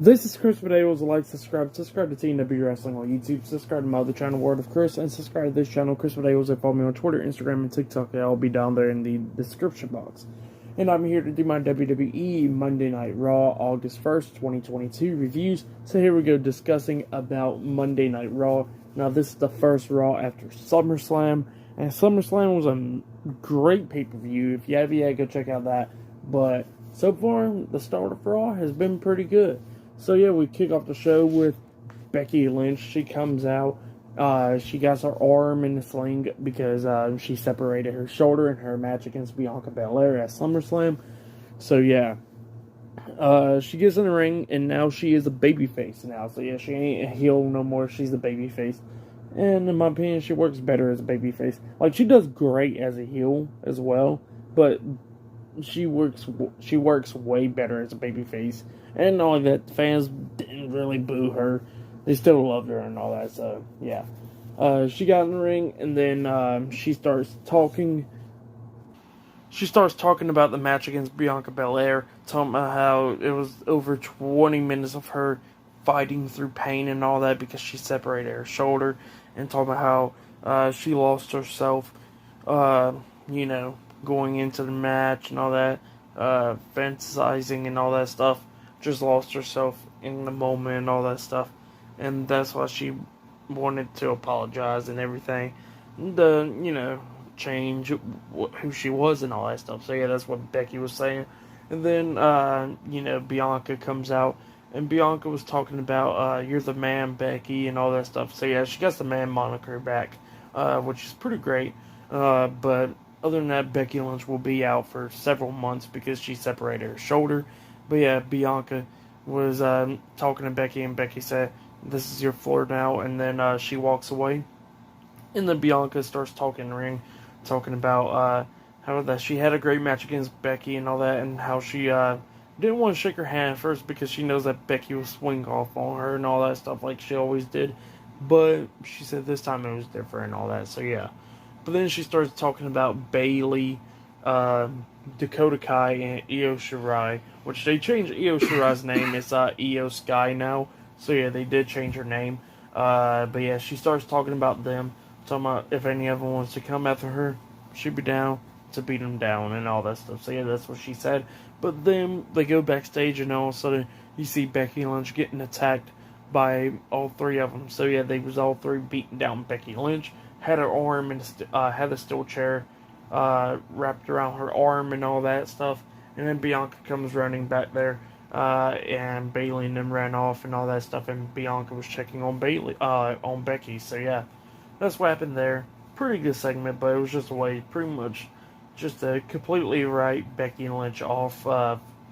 This is Chris Videos. Like, subscribe to TNW Wrestling on YouTube, subscribe to my other channel, Word of Chris, and subscribe to this channel, Chris Videos, and follow me on Twitter, Instagram, and TikTok. I'll be down there in the description box. And I'm here to do my WWE Monday Night Raw, August 1st, 2022 reviews. So here we go, discussing about Monday Night Raw. Now, this is the first Raw after SummerSlam, and SummerSlam was a great pay-per-view. If you have yet, go check out that. But so far, the start of Raw has been pretty good. So yeah, we kick off the show with Becky Lynch. She comes out. She got her arm in the sling because she separated her shoulder in her match against Bianca Belair at SummerSlam. So yeah, she gets in the ring, and now she is a babyface now. So yeah, she ain't a heel no more. She's a babyface. And in my opinion, she works better as a babyface. Like, she does great as a heel as well, but she works way better as a babyface. And not only that, the fans didn't really boo her. They still loved her and all that, so yeah. She got in the ring, and then she starts talking. She starts talking about the match against Bianca Belair, talking about how it was over 20 minutes of her fighting through pain and all that because she separated her shoulder, and talking about how she lost herself, going into the match and all that, fantasizing and all that stuff. Just lost herself in the moment and all that stuff. And that's why she wanted to apologize and everything. Change who she was and all that stuff. So yeah, that's what Becky was saying. And then, Bianca comes out. And Bianca was talking about, you're the man, Becky, and all that stuff. So yeah, she gets the man moniker back, which is pretty great. But other than that, Becky Lynch will be out for several months because she separated her shoulder. But yeah, Bianca was talking to Becky, and Becky said, "This is your floor now," and then she walks away. And then Bianca starts talking in the ring, talking about how that she had a great match against Becky and all that, and how she didn't want to shake her hand at first because she knows that Becky will swing off on her and all that stuff like she always did. But she said this time it was different and all that, so yeah. But then she starts talking about Bayley, Dakota Kai, and Io Shirai, which they changed Io Shirai's name. It's Io Sky now. So yeah, they did change her name. But yeah, she starts talking about them, talking about if any of them wants to come after her, she'd be down to beat them down and all that stuff. So yeah, that's what she said. But then they go backstage, and all of a sudden you see Becky Lynch getting attacked by all three of them. So yeah, they was all three beating down Becky Lynch. Had her arm and had a steel chair wrapped around her arm and all that stuff. And then Bianca comes running back there, and Bayley and them ran off and all that stuff. And Bianca was checking on on Becky. So yeah, that's what happened there. Pretty good segment, but it was just a way, pretty much, just to completely write Becky Lynch off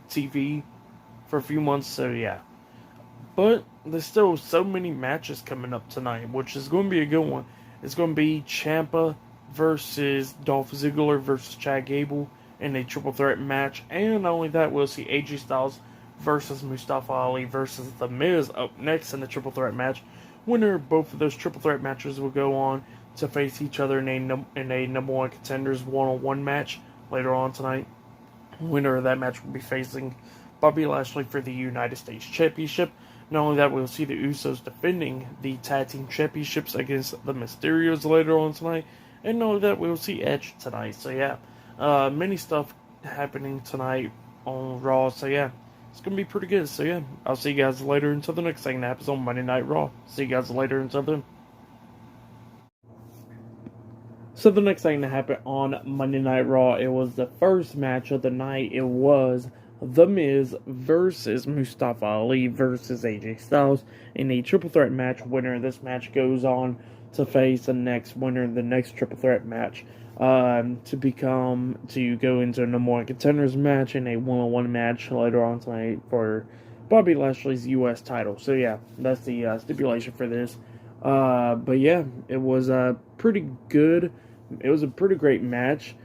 TV for a few months. So yeah, but there's still so many matches coming up tonight, which is going to be a good one. It's going to be Ciampa versus Dolph Ziggler versus Chad Gable in a triple threat match. And not only that, we'll see AJ Styles versus Mustafa Ali versus The Miz up next in the triple threat match. Winner of both of those triple threat matches will go on to face each other in a number one contenders one-on-one match later on tonight. Winner of that match will be facing Bobby Lashley for the United States Championship. Not only that, we'll see the Usos defending the Tag Team Championships against the Mysterios later on tonight. And not only that, we'll see Edge tonight. So yeah, many stuff happening tonight on Raw. So yeah, it's going to be pretty good. So yeah, I'll see you guys later until the next thing that happens on Monday Night Raw. See you guys later until then. So the next thing that happened on Monday Night Raw, it was the first match of the night. It was The Miz versus Mustafa Ali versus AJ Styles in a triple threat match. Winner of this match goes on to face the next winner of the next triple threat match to go into a number one contenders match in a one-on-one match later on tonight for Bobby Lashley's U.S. title. So yeah, that's the stipulation for this. But yeah, it was pretty good. It was a pretty great match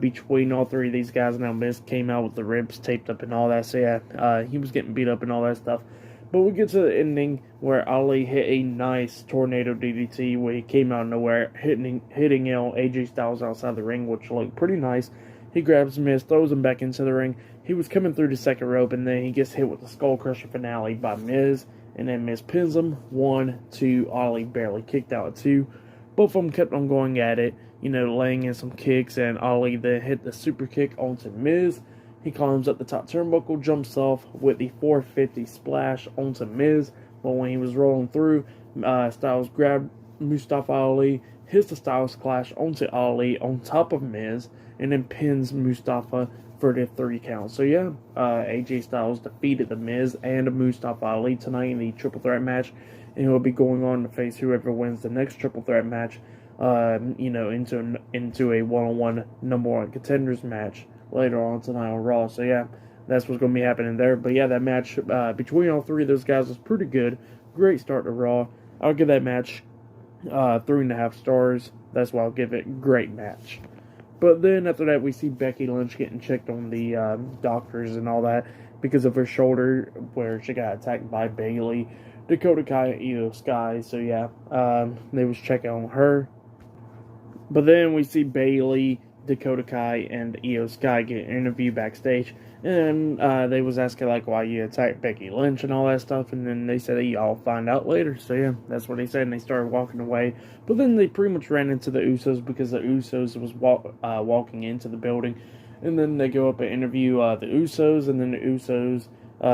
between all three of these guys. Now, Miz came out with the ribs taped up and all that. So yeah, he was getting beat up and all that stuff. But we get to the ending where Ali hit a nice tornado DDT where he came out of nowhere, hitting AJ Styles outside the ring, which looked pretty nice. He grabs Miz, throws him back into the ring. He he was coming through the second rope, and then he gets hit with the Skull Crusher finale by Miz, and then Miz pins him. 1, 2, Ali barely kicked out at 2. Both of them kept on going at it, laying in some kicks, and Ali then hit the super kick onto Miz. He climbs up the top turnbuckle, jumps off with the 450 splash onto Miz, but when he was rolling through, Styles grabbed Mustafa Ali, hits the Styles Clash onto Ali on top of Miz, and then pins Mustafa for the 3 count. So yeah, AJ Styles defeated the Miz and Mustafa Ali tonight in the triple threat match, and he'll be going on to face whoever wins the next triple threat match, into a one-on-one number 1 contenders match later on tonight on Raw. So yeah, that's what's going to be happening there. But yeah, that match between all 3 of those guys was pretty good. Great start to Raw. I'll give that match 3.5 stars. That's why I'll give it great match. But then after that, we see Becky Lynch getting checked on the doctors and all that because of her shoulder, where she got attacked by Bayley, Dakota Kai, and Io Sky. So yeah, they was checking on her. But then we see Bayley, Dakota Kai, and Io Sky get an interview backstage, and they was asking why you attacked Becky Lynch and all that stuff, and then they said y'all find out later. So yeah, that's what they said, and they started walking away. But then they pretty much ran into the Usos because the Usos was walking into the building, and then they go up and interview the Usos, and then the Usos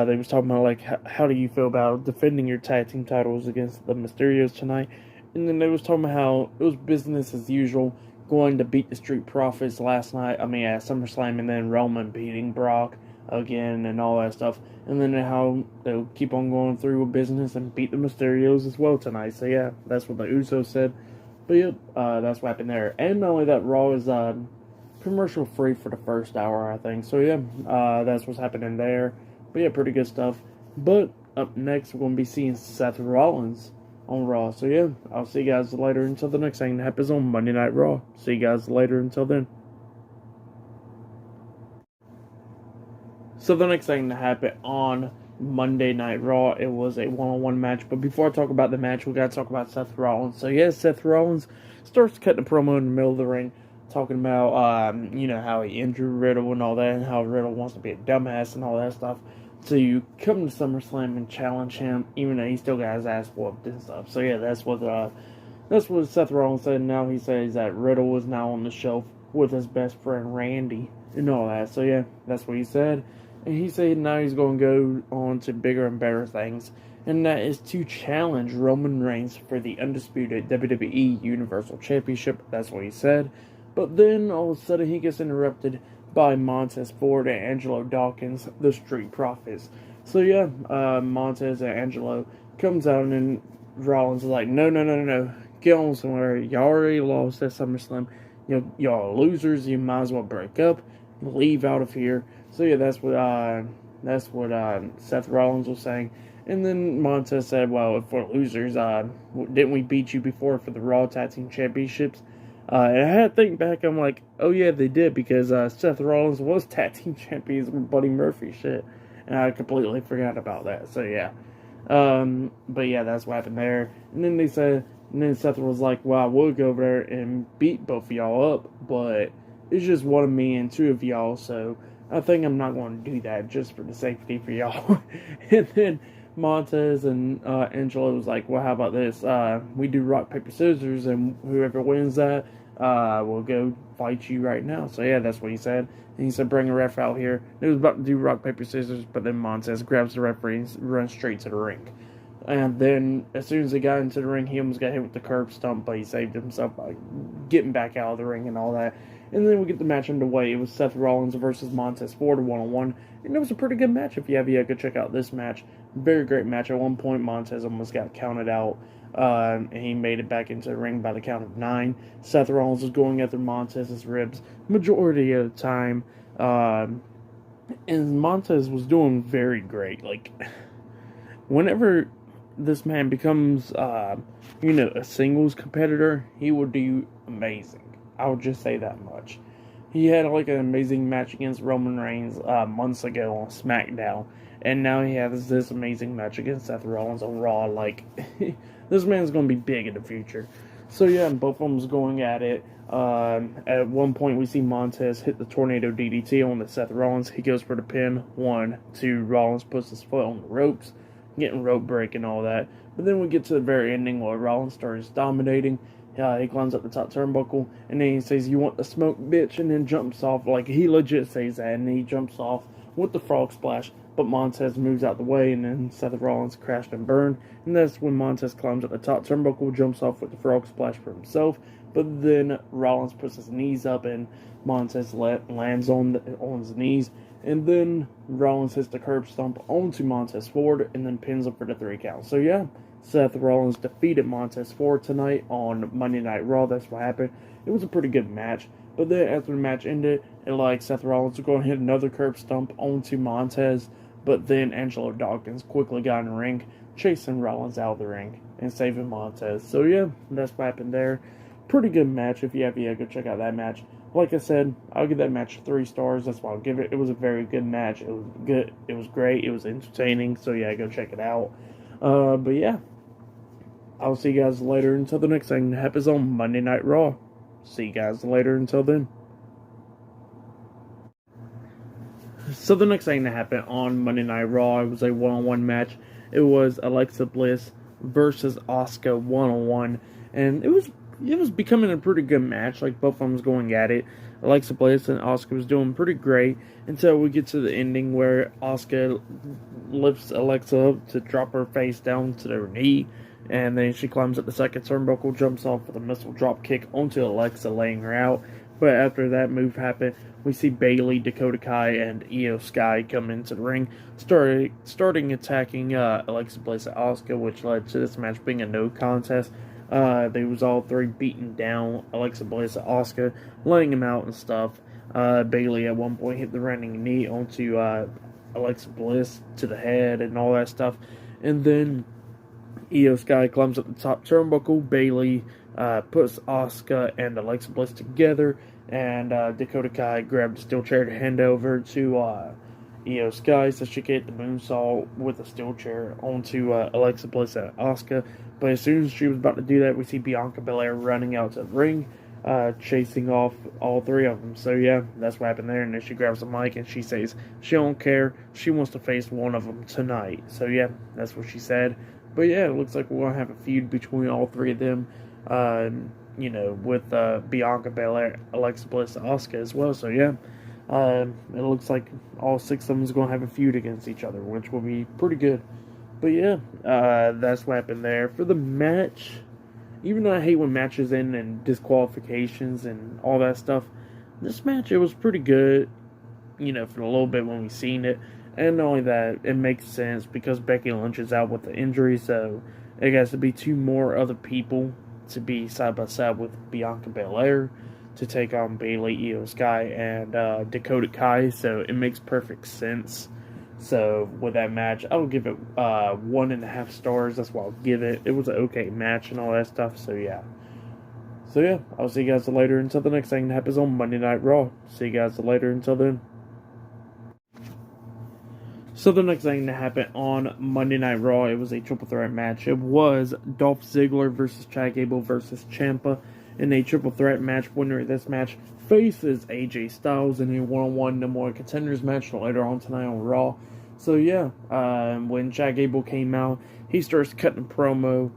they was talking about how do you feel about defending your tag team titles against the Mysterios tonight, and then they was talking about how it was business as usual, going to beat the Street Profits last night, at SummerSlam, and then Roman beating Brock again and all that stuff, and then how they'll keep on going through with business and beat the Mysterios as well tonight. So yeah, that's what the Usos said. But yeah, that's what happened there. And not only that, Raw is commercial free for the first hour, I think. So yeah, that's what's happening there. But yeah, pretty good stuff. But up next, we're going to be seeing Seth Rollins on Raw. So yeah, I'll see you guys later until the next thing that happens on Monday Night Raw. See you guys later until then. So the next thing that happened on Monday Night Raw, it was a one-on-one match. But before I talk about the match, we got to talk about Seth Rollins. So yeah, Seth Rollins starts cutting a promo in the middle of the ring, talking about how he injured Riddle and all that, and how Riddle wants to be a dumbass and all that stuff. So you come to SummerSlam and challenge him, even though he still got his ass whooped and stuff. So yeah, that's what Seth Rollins said. Now he says that Riddle is now on the shelf with his best friend Randy and all that. So yeah, that's what he said. And he said now he's going to go on to bigger and better things, and that is to challenge Roman Reigns for the undisputed WWE Universal Championship. That's what he said. But then all of a sudden he gets interrupted by Montez Ford and Angelo Dawkins, the Street Profits. So yeah, Montez and Angelo comes out, and then Rollins is like, no, get on somewhere. Y'all already lost at SummerSlam. Y'all are losers. You might as well break up, leave out of here. So yeah, that's what Seth Rollins was saying. And then Montez said, well, if we're losers, didn't we beat you before for the Raw Tag Team Championships? And I had to think back, I'm like, oh yeah, they did, because Seth Rollins was Tag Team Champions with Buddy Murphy, shit. And I completely forgot about that, so yeah. But yeah, that's what happened there. And then Seth was like, well, I would go over there and beat both of y'all up, but it's just one of me and 2 of y'all, so I think I'm not going to do that just for the safety for y'all. And then Montez and Angelo was like, well, how about this? We do rock, paper, scissors, and whoever wins that will go fight you right now. So yeah, that's what he said. And he said, bring a ref out here. He was about to do rock, paper, scissors, but then Montez grabs the referee and runs straight to the ring. And then as soon as he got into the ring, he almost got hit with the curb stomp, but he saved himself by getting back out of the ring and all that. And then we get the match underway. It was Seth Rollins versus Montez Ford, 1-on-1. And it was a pretty good match. If you have yet, go check out this match. Very great match. At one point, Montez almost got counted out. And he made it back into the ring by the count of 9. Seth Rollins was going after Montez's ribs majority of the time. And Montez was doing very great. Whenever this man becomes, a singles competitor, he will do amazing. I would just say that much. He had an amazing match against Roman Reigns months ago on SmackDown, and now he has this amazing match against Seth Rollins on Raw. This man's going to be big in the future. So yeah, both of them was going at it. At one point, we see Montez hit the tornado DDT on the Seth Rollins. He goes for the pin. 1, 2. Rollins puts his foot on the ropes, getting rope break and all that. But then we get to the very ending where Rollins starts dominating. He climbs up the top turnbuckle, and then he says, "You want the smoke, bitch?" And then jumps off. Like, he legit says that, and he jumps off with the frog splash. But Montez moves out the way, and then Seth Rollins crashed and burned. And that's when Montez climbs up the top turnbuckle, jumps off with the frog splash for himself. But then Rollins puts his knees up, and Montez lands on his knees. And then Rollins hits the curb stomp onto Montez Ford, and then pins him for the 3 count. So yeah, Seth Rollins defeated Montez Ford tonight on Monday Night Raw. That's what happened. It was a pretty good match. But then after the match ended, Seth Rollins was going to hit another curb stomp onto Montez. But then Angelo Dawkins quickly got in the ring, chasing Rollins out of the ring and saving Montez. So yeah, that's what happened there. Pretty good match. If you have, go check out that match. Like I said, I'll give that match 3 stars. That's what I'll give it. It was a very good match. It was good. It was great. It was entertaining. So yeah, go check it out. But yeah, I'll see you guys later until the next thing that happens on Monday Night Raw. See you guys later until then. So the next thing that happened on Monday Night Raw, it was a one-on-one match. It was Alexa Bliss versus Asuka one-on-one, and it was becoming a pretty good match. Like, both of them was going at it. Alexa Bliss and Asuka was doing pretty great until we get to the ending where Asuka lifts Alexa up to drop her face down to her knee, and then she climbs up the second turnbuckle, jumps off with a missile drop kick onto Alexa, laying her out. But after that move happened, we see Bayley, Dakota Kai, and Io Sky come into the ring, starting attacking Alexa Bliss and Asuka, which led to this match being a no contest. They was all 3 beating down Alexa Bliss and Asuka, laying them out and stuff. Bayley at one point hit the running knee onto Alexa Bliss to the head and all that stuff. And then Io Sky climbs up the top turnbuckle. Bayley puts Asuka and Alexa Bliss together, and Dakota Kai grabbed a steel chair to hand over to Io Sky so she could hit the moonsault with a steel chair onto Alexa Bliss and Asuka. But as soon as she was about to do that, we see Bianca Belair running out to the ring, chasing off all 3 of them. So yeah, that's what happened there. And then she grabs the mic and she says she don't care. She wants to face one of them tonight. So yeah, that's what she said. But yeah, it looks like we're going to have a feud between all 3 of them. With Bianca Belair, Alexa Bliss, and Asuka as well. So yeah, it looks like all 6 of them is going to have a feud against each other, which will be pretty good. But yeah, that's what happened there. For the match, even though I hate when matches end and disqualifications and all that stuff, this match, it was pretty good, for a little bit when we seen it. And not only that, it makes sense because Becky Lynch is out with the injury, so it has to be 2 more other people to be side by side with Bianca Belair to take on Bayley, Io Sky, and Dakota Kai. So it makes perfect sense. So with that match, I'll give it 1.5 stars. That's what I'll give it. It was an okay match and all that stuff. So yeah. I'll see you guys later until the next thing that happens on Monday Night Raw. See you guys later until then. So the next thing that happened on Monday Night Raw, it was a triple threat match. It was Dolph Ziggler versus Chad Gable versus Ciampa in a triple threat match. Winner of this match faces AJ Styles in a one-on-one No More Contenders match later on tonight on Raw. So yeah, when Chad Gable came out, he starts cutting a promo,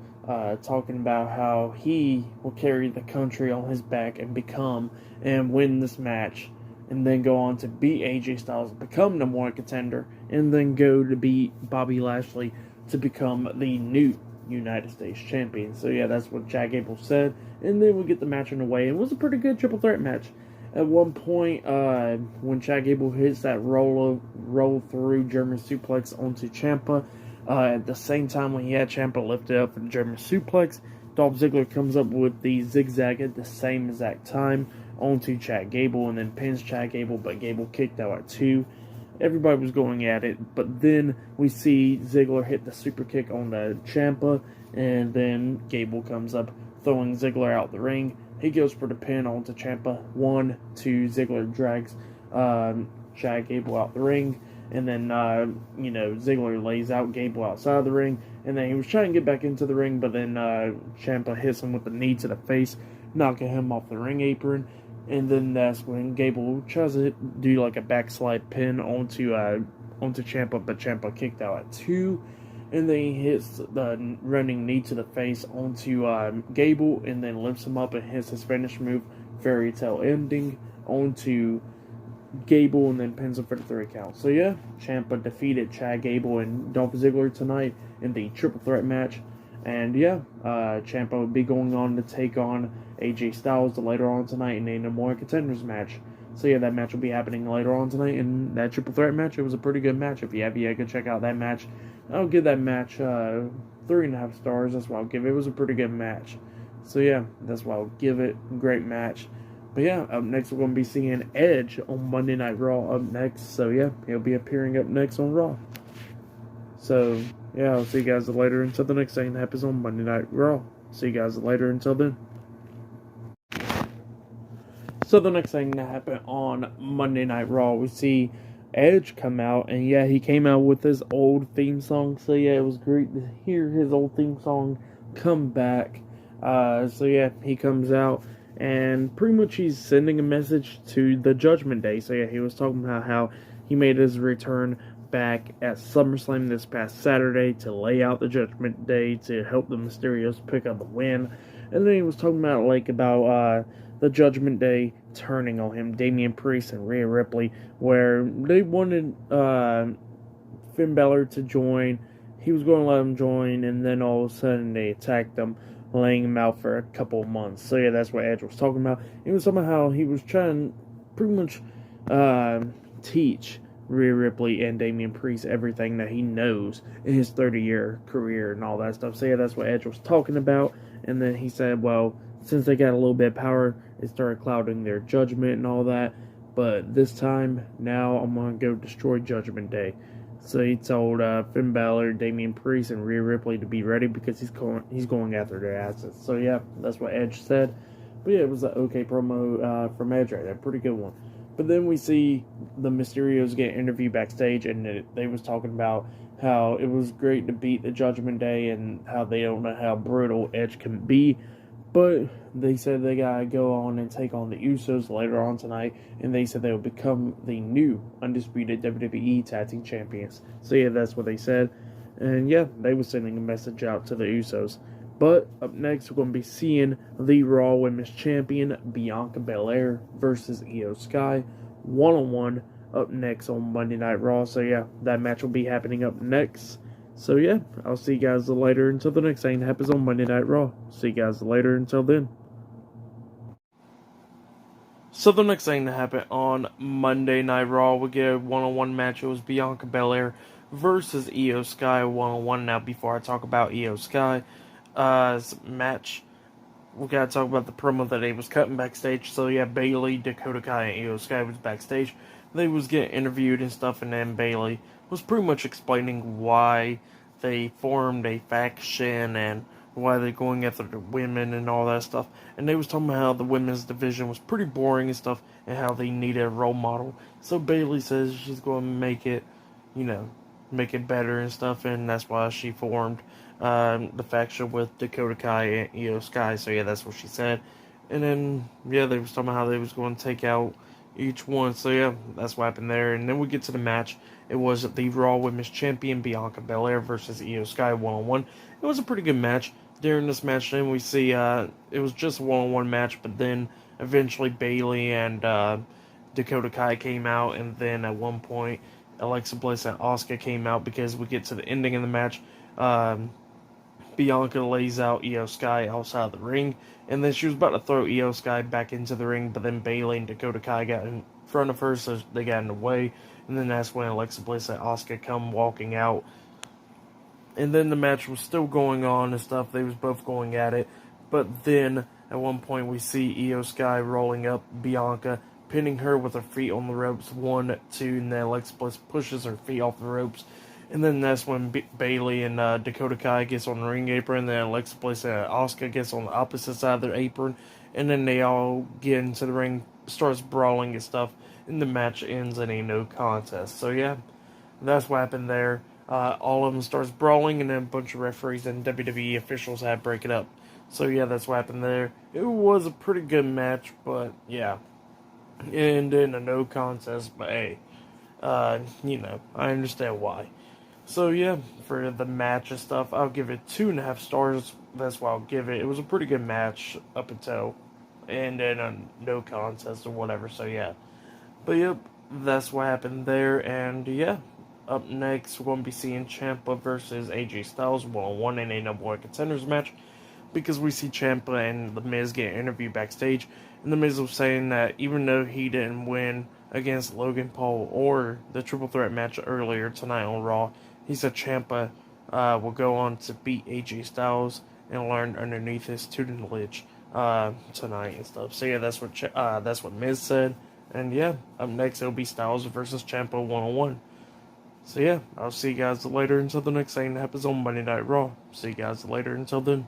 talking about how he will carry the country on his back and become and win this match, and then go on to beat AJ Styles, become number 1 contender, and then go to beat Bobby Lashley to become the new United States champion. So yeah, that's what Chad Gable said. And then we get the match underway. It was a pretty good triple threat match. At one point, when Chad Gable hits that roll through German suplex onto Ciampa, at the same time when he had Ciampa lifted up for the German suplex, Dolph Ziggler comes up with the zigzag at the same exact time onto Chad Gable and then pins Chad Gable, but Gable kicked out at 2. Everybody was going at it, but then we see Ziggler hit the super kick on the Ciampa, and then Gable comes up, throwing Ziggler out the ring. He goes for the pin onto Ciampa. 1, 2, Ziggler drags Chad Gable out the ring, And then, Ziggler lays out Gable outside of the ring. And then he was trying to get back into the ring, but then Ciampa hits him with the knee to the face, knocking him off the ring apron. And then that's when Gable tries to do like a backslide pin onto Ciampa, but Ciampa kicked out at 2. And then he hits the running knee to the face onto Gable, and then lifts him up and hits his finish move, Fairy Tale Ending, onto Gable, and then pins him for the 3 count. So yeah, Ciampa defeated Chad Gable and Dolph Ziggler tonight in the triple threat match. And yeah, Ciampa would be going on to take on AJ Styles later on tonight in a No More Contenders match. So yeah, that match will be happening later on tonight. And that triple threat match, it was a pretty good match. If you have yet, go check out that match. I'll give that match 3.5 stars. That's what I'll give it. It was a pretty good match. So yeah, that's why I'll give it. Great match. But yeah, up next we're going to be seeing Edge on Monday Night Raw up next. So yeah, he'll be appearing up next on Raw. So yeah, I'll see you guys later until the next thing that happens on Monday Night Raw. See you guys later until then. So the next thing that happened on Monday Night Raw, we see Edge come out, and yeah, he came out with his old theme song. So yeah, it was great to hear his old theme song come back. So yeah, he comes out, and pretty much he's sending a message to the Judgment Day. So yeah, he was talking about how he made his return back at SummerSlam this past Saturday to lay out the Judgment Day to help the Mysterios pick up the win. And then he was talking about the Judgment Day turning on him, Damian Priest and Rhea Ripley, where they wanted Finn Balor to join. He was going to let him join, and then all of a sudden they attacked him, laying him out for a couple of months. So yeah, that's what Edge was talking about. It was somehow he was trying to pretty much teach Rhea Ripley and Damian Priest everything that he knows in his 30-year career and all that stuff. So yeah, that's what Edge was talking about. And then he said, well, since they got a little bit of power, it started clouding their judgment and all that. But this time, now I'm going to go destroy Judgment Day. So he told Finn Balor, Damian Priest, and Rhea Ripley to be ready because he's going after their assets. So yeah, that's what Edge said. But yeah, it was an okay promo from Edge right there. Pretty good one. But then we see the Mysterios get interviewed backstage, and they was talking about how it was great to beat the Judgment Day and how they don't know how brutal Edge can be. But they said they gotta go on and take on the Usos later on tonight, and they said they will become the new Undisputed WWE Tag Team Champions. So yeah, that's what they said. And yeah, they were sending a message out to the Usos. But up next, we're going to be seeing the Raw Women's Champion, Bianca Belair, versus Io Sky, one-on-one, up next on Monday Night Raw. So yeah, that match will be happening up next. So yeah, I'll see you guys later until the next thing happens on Monday Night Raw. See you guys later until then. So the next thing to happen on Monday Night Raw, we get a one-on-one match. It was Bianca Belair versus Io Sky, one-on-one. Now, before I talk about Io Sky match, we gotta talk about the promo that they was cutting backstage. So yeah, Bayley, Dakota Kai, and Io Sky was backstage. They was getting interviewed and stuff, and then Bayley was pretty much explaining why they formed a faction and why they're going after the women and all that stuff. And they was talking about how the women's division was pretty boring and stuff, and how they needed a role model. So Bayley says she's going to make it, make it better and stuff, and that's why she formed the faction with Dakota Kai and Io Sky. So yeah, that's what she said. And then yeah, they was talking about how they was going to take out each one. So yeah, that's what happened there. And then we get to the match. It was the Raw Women's Champion Bianca Belair versus Io Sky one-on-one. It was a pretty good match. During this match, then we see it was just a one-on-one match, but then eventually Bayley and Dakota Kai came out, and then at one point Alexa Bliss and Asuka came out because we get to the ending of the match. Bianca lays out Io Sky outside of the ring, and then she was about to throw Io Sky back into the ring, but then Bayley and Dakota Kai got in front of her, so they got in the way, and then that's when Alexa Bliss and Asuka come walking out. And then the match was still going on and stuff. They was both going at it. But then, at one point, we see Io Sky rolling up Bianca, pinning her with her feet on the ropes. 1, 2, and then Alexa Bliss pushes her feet off the ropes. And then that's when Bayley and Dakota Kai gets on the ring apron. And then Alexa Bliss and Asuka gets on the opposite side of their apron. And then they all get into the ring, starts brawling and stuff. And the match ends in a no contest. So yeah. That's what happened there. All of them starts brawling, and then a bunch of referees and WWE officials had to break it up. So yeah, that's what happened there. It was a pretty good match, but yeah, and then a no contest. But hey, I understand why. So yeah, for the match and stuff, I'll give it 2.5 stars. That's why I'll give it. It was a pretty good match up until, and then a no contest or whatever. So yeah, but yep, that's what happened there. And yeah, up next we're gonna be seeing Ciampa versus AJ Styles 1-on-1 in a number one contenders match, because we see Ciampa and The Miz get interviewed backstage, and The Miz was saying that even though he didn't win against Logan Paul or the triple threat match earlier tonight on Raw, he said Ciampa will go on to beat AJ Styles and learn underneath his tutelage tonight and stuff. So yeah, that's what Miz said, and yeah, up next it'll be Styles versus Ciampa 1-on-1. So yeah, I'll see you guys later until the next thing that happens on Monday Night Raw. See you guys later until then.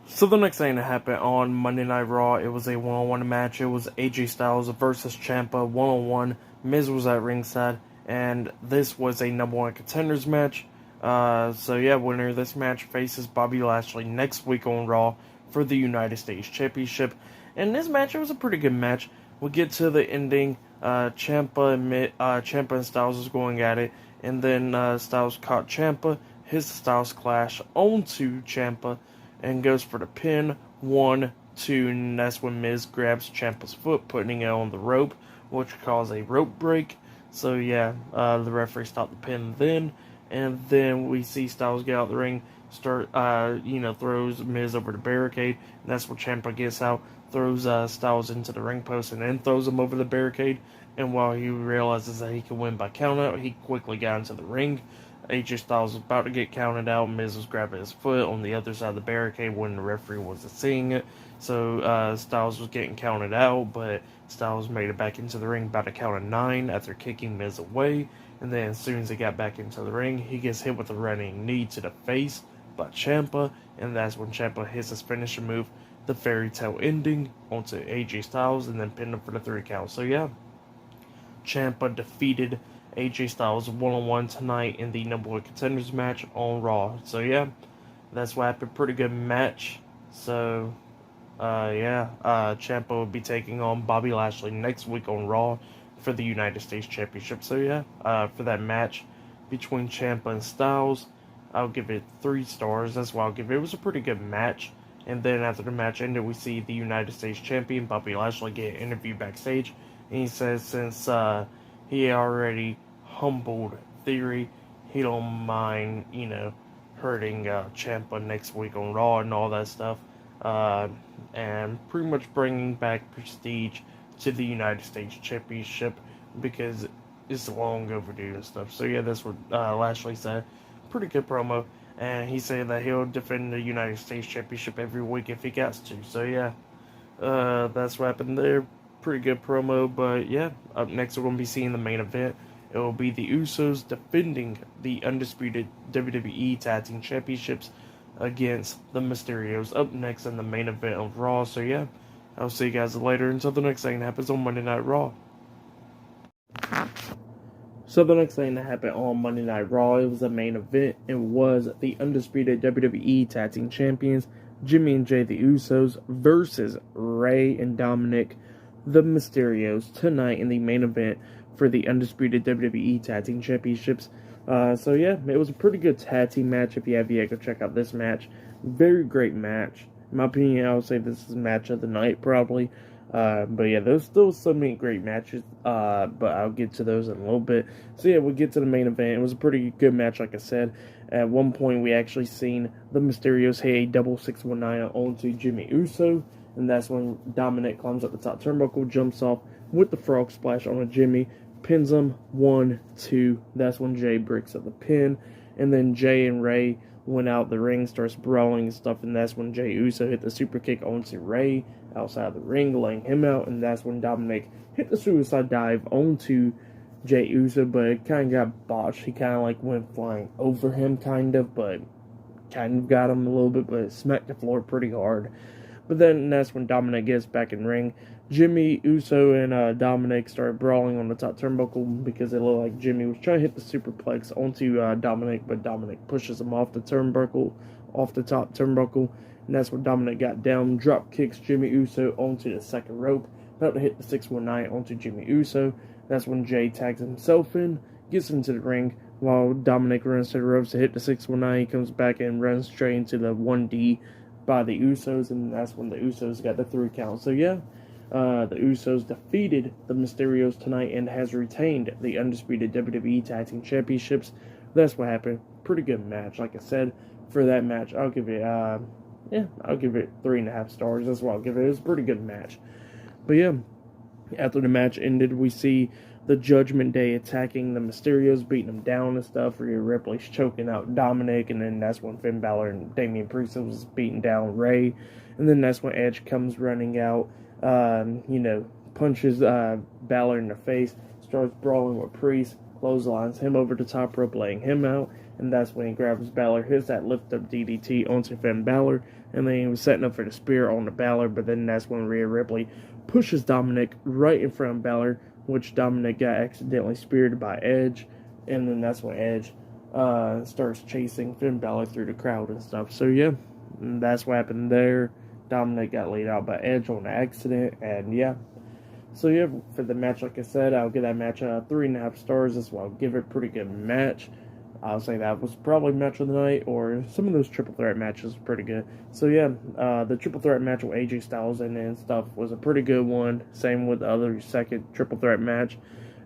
So the next thing that happened on Monday Night Raw, it was a one-on-one match. It was AJ Styles versus Ciampa one-on-one. Miz was at ringside, and this was a number one contenders match. So yeah, winner of this match faces Bobby Lashley next week on Raw for the United States Championship. And this match, it was a pretty good match. We'll get to the ending. Ciampa and Styles was going at it, and then Styles caught Ciampa. His Styles clash onto Ciampa and goes for the pin. 1, 2, and that's when Miz grabs Ciampa's foot, putting it on the rope, which caused a rope break. So yeah, the referee stopped the pin then, and then we see Styles get out the ring, throws Miz over the barricade, and that's where Ciampa gets out, throws Styles into the ring post, and then throws him over the barricade. And while he realizes that he can win by countout, he quickly got into the ring. AJ Styles was about to get counted out. Miz was grabbing his foot on the other side of the barricade when the referee wasn't seeing it. So Styles was getting counted out, but Styles made it back into the ring about a count of 9 after kicking Miz away. And then as soon as he got back into the ring, he gets hit with a running knee to the face by Ciampa. And that's when Ciampa hits his finisher move, the fairy tale ending, onto AJ Styles and then pinned him for the 3 count. So yeah, Ciampa defeated AJ Styles one-on-one tonight in the number one contenders match on Raw. So yeah, that's what happened. Pretty good match. So Ciampa will be taking on Bobby Lashley next week on Raw for the United States Championship. So yeah, for that match between Ciampa and Styles, I'll give it 3 stars. That's what I'll give it. It was a pretty good match. And then after the match ended, we see the United States Champion Bobby Lashley get interviewed backstage, and he says since he already humbled Theory, he don't mind, hurting Ciampa next week on Raw and all that stuff, and pretty much bringing back prestige to the United States Championship because it's long overdue and stuff. So yeah, that's what Lashley said. Pretty good promo, and he said that he'll defend the United States Championship every week if he gets to. So yeah, that's what happened there. Pretty good promo, but yeah, up next we're going to be seeing the main event. It will be the Usos defending the Undisputed WWE Tag Team Championships against the Mysterios up next in the main event of Raw. So yeah, I'll see you guys later until the next thing that happens on Monday Night Raw. So the next thing that happened on Monday Night Raw, it was the main event. It was the Undisputed WWE Tag Team Champions, Jimmy and Jay the Usos, versus Rey and Dominic, the Mysterios, tonight in the main event for the Undisputed WWE Tag Team Championships. So yeah, it was a pretty good tag team match. If you have yet, go check out this match. Very great match. In my opinion, I would say this is match of the night, probably. But yeah, there's still so many great matches, but I'll get to those in a little bit. So yeah, we'll get to the main event. It was a pretty good match, like I said. At one point, we actually seen the Mysterios hit a double 619 onto Jimmy Uso, and that's when Dominic climbs up the top turnbuckle, jumps off with the frog splash on a Jimmy, pins him, 1, 2. That's when Jay breaks up the pin, and then Jay and Rey went out the ring, starts brawling and stuff, and that's when Jay Uso hit the super kick onto Rey outside the ring, laying him out, and that's when Dominic hit the suicide dive onto Jay Uso, but it kind of got botched. He kind of went flying over him, but kind of got him a little bit, but it smacked the floor pretty hard. But then that's when Dominic gets back in ring. Jimmy Uso and Dominic started brawling on the top turnbuckle because it looked like Jimmy was trying to hit the superplex onto Dominic, but Dominic pushes him off the top turnbuckle, and that's when Dominic got down, drop kicks Jimmy Uso onto the second rope, about to hit the 619 onto Jimmy Uso. That's when Jay tags himself in, gets into the ring, while Dominic runs to the ropes to hit the 619. He comes back and runs straight into the 1D by the Usos, and that's when the Usos got the 3 count. So yeah, the Usos defeated the Mysterios tonight and has retained the undisputed WWE Tag Team Championships. That's what happened. Pretty good match. Like I said, for that match, I'll give it 3.5 stars. That's what I'll give it. It was a pretty good match. But yeah, after the match ended, we see the Judgment Day attacking the Mysterios, beating them down and stuff. Rhea Ripley's choking out Dominic, and then that's when Finn Balor and Damian Priest was beating down Ray. And then that's when Edge comes running out, punches Balor in the face, starts brawling with Priest, clotheslines him over the top rope, laying him out. And that's when he grabs Balor, hits that lift-up DDT onto Finn Balor, and then he was setting up for the spear on the Balor, but then that's when Rhea Ripley pushes Dominic right in front of Balor, which Dominic got accidentally speared by Edge, and then that's when Edge starts chasing Finn Balor through the crowd and stuff. So yeah, that's what happened there. Dominic got laid out by Edge on accident, and yeah. So yeah, for the match, like I said, I'll give that match 3.5 stars. That's why I'll give it a pretty good match. I'll say that was probably match of the night, or some of those triple threat matches were pretty good. So yeah, the triple threat match with AJ Styles and stuff was a pretty good one. Same with the other second triple threat match.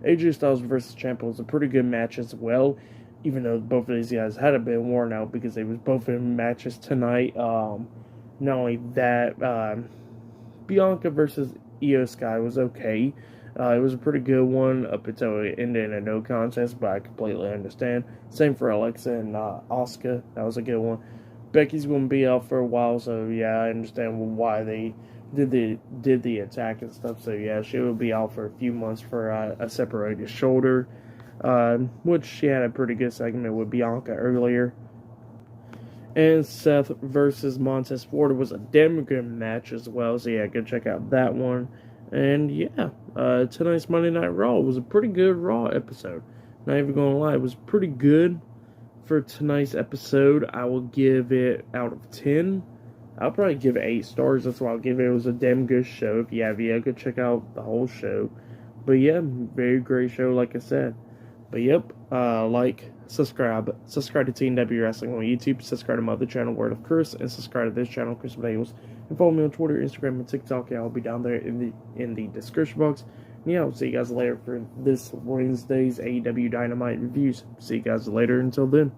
AJ Styles versus Ciampa was a pretty good match as well, even though both of these guys had been worn out because they was both in matches tonight. Not only that, Bianca versus Io Sky was okay. It was a pretty good one up until it ended in a no contest, but I completely understand. Same for Alexa and Asuka. That was a good one. Becky's going to be out for a while, so yeah, I understand why they did the attack and stuff. So yeah, she will be out for a few months for a separated shoulder, which she had a pretty good segment with Bianca earlier. And Seth versus Montez Ford was a damn good match as well, so yeah, go check out that one. And yeah, tonight's Monday Night Raw was a pretty good Raw episode. Not even gonna lie, it was pretty good for tonight's episode. I will give it out of 10. I'll probably give it 8 stars. That's what I'll give it. It was a damn good show. If you have go check out the whole show. But yeah, very great show, like I said. But yep, subscribe to TNW Wrestling on YouTube, subscribe to my other channel, Word of Chris, and subscribe to this channel, Chris Bales, and follow me on Twitter, Instagram, and TikTok. Yeah, I'll be down there in the description box. And yeah, I'll see you guys later for this Wednesday's AEW Dynamite reviews. See you guys later. Until then.